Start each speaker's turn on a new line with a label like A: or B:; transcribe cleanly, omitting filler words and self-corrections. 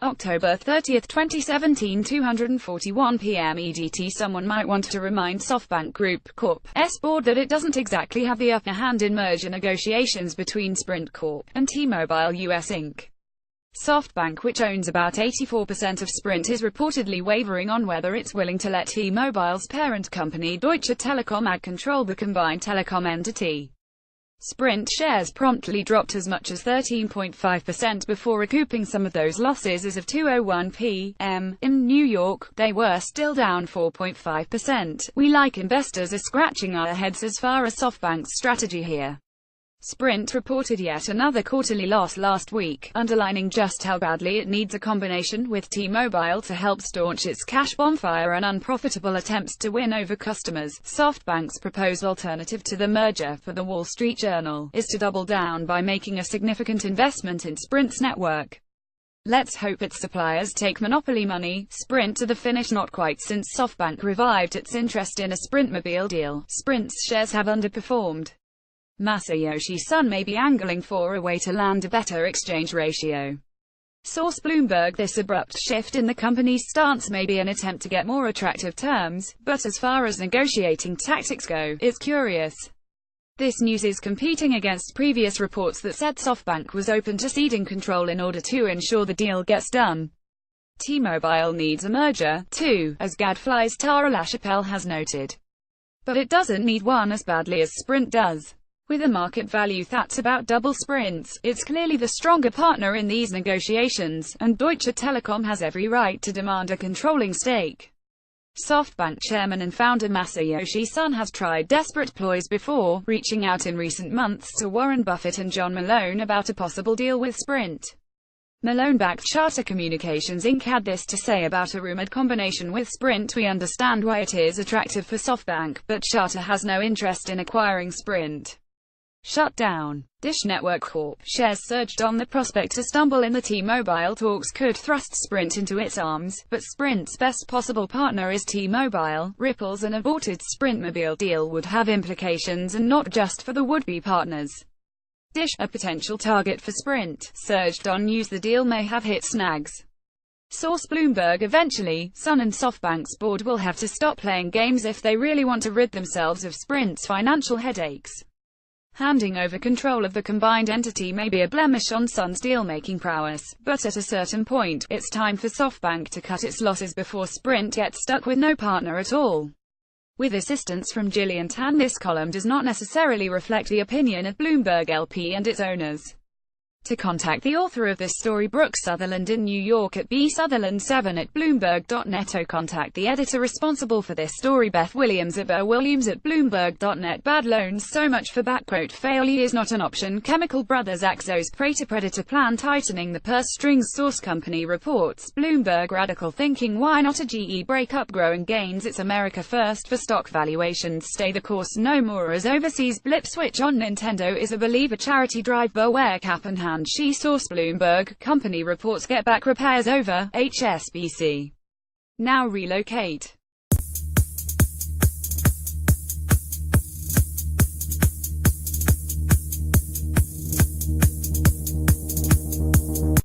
A: October 30, 2017, 2:41 p.m. EDT. Someone might want to remind Softbank Group Corp.'s board that it doesn't exactly have the upper hand in merger negotiations between Sprint Corp. and T-Mobile US Inc. Softbank, which owns about 84% of Sprint, is reportedly wavering on whether it's willing to let T-Mobile's parent company Deutsche Telekom AG control the combined telecom entity. Sprint shares promptly dropped as much as 13.5% before recouping some of those losses as of 2:01 p.m. in New York. They were still down 4.5%. We, like investors, are scratching our heads as far as Softbank's strategy here. Sprint reported yet another quarterly loss last week, underlining just how badly it needs a combination with T-Mobile to help staunch its cash bonfire and unprofitable attempts to win over customers. Softbank's proposed alternative to the merger, for the Wall Street Journal, is to double down by making a significant investment in Sprint's network. Let's hope its suppliers take monopoly money. Sprint to the finish. Not quite, since Softbank revived its interest in a Sprintmobile deal. Sprint's shares have underperformed. Masayoshi Son may be angling for a way to land a better exchange ratio. Source Bloomberg: this abrupt shift in the company's stance may be an attempt to get more attractive terms, but as far as negotiating tactics go, it's curious. This news is competing against previous reports that said Softbank was open to ceding control in order to ensure the deal gets done. T-Mobile needs a merger, too, as Gadfly's Tara LaChapelle has noted. But it doesn't need one as badly as Sprint does. With a market value that's about double Sprint's, it's clearly the stronger partner in these negotiations, and Deutsche Telekom has every right to demand a controlling stake. Softbank chairman and founder Masayoshi Son has tried desperate ploys before, reaching out in recent months to Warren Buffett and John Malone about a possible deal with Sprint. Malone-backed Charter Communications Inc. had this to say about a rumored combination with Sprint: "We understand why it is attractive for Softbank, but Charter has no interest in acquiring Sprint." Shut down. Dish Network Corp. shares surged on the prospect to stumble in the T-Mobile talks could thrust Sprint into its arms, but Sprint's best possible partner is T-Mobile. Ripples: an aborted Sprintmobile deal would have implications, and not just for the would-be partners. Dish, a potential target for Sprint, surged on news the deal may have hit snags. Source Bloomberg: eventually, Sun and Softbank's board will have to stop playing games if they really want to rid themselves of Sprint's financial headaches. Handing over control of the combined entity may be a blemish on Sun's deal-making prowess, but at a certain point, it's time for Softbank to cut its losses before Sprint gets stuck with no partner at all. With assistance from Gillian Tan, this column does not necessarily reflect the opinion of Bloomberg LP and its owners. To contact the author of this story, Brooke Sutherland in New York, at bsutherland7@bloomberg.net, or contact the editor responsible for this story, Beth Williams, at bwilliams@bloomberg.net. Bad loans. So much for backquote. Failure is not an option. Chemical Brothers Axos Predator plan tightening the purse strings. Source Company reports. Bloomberg: radical thinking. Why not a GE breakup? Growing gains. It's America first for stock valuations. Stay the course. No more as overseas blip. Switch on. Nintendo is a believer. Charity drive. Beware cap and hand. She. Source Bloomberg: company reports get back repairs over HSBC. Now relocate.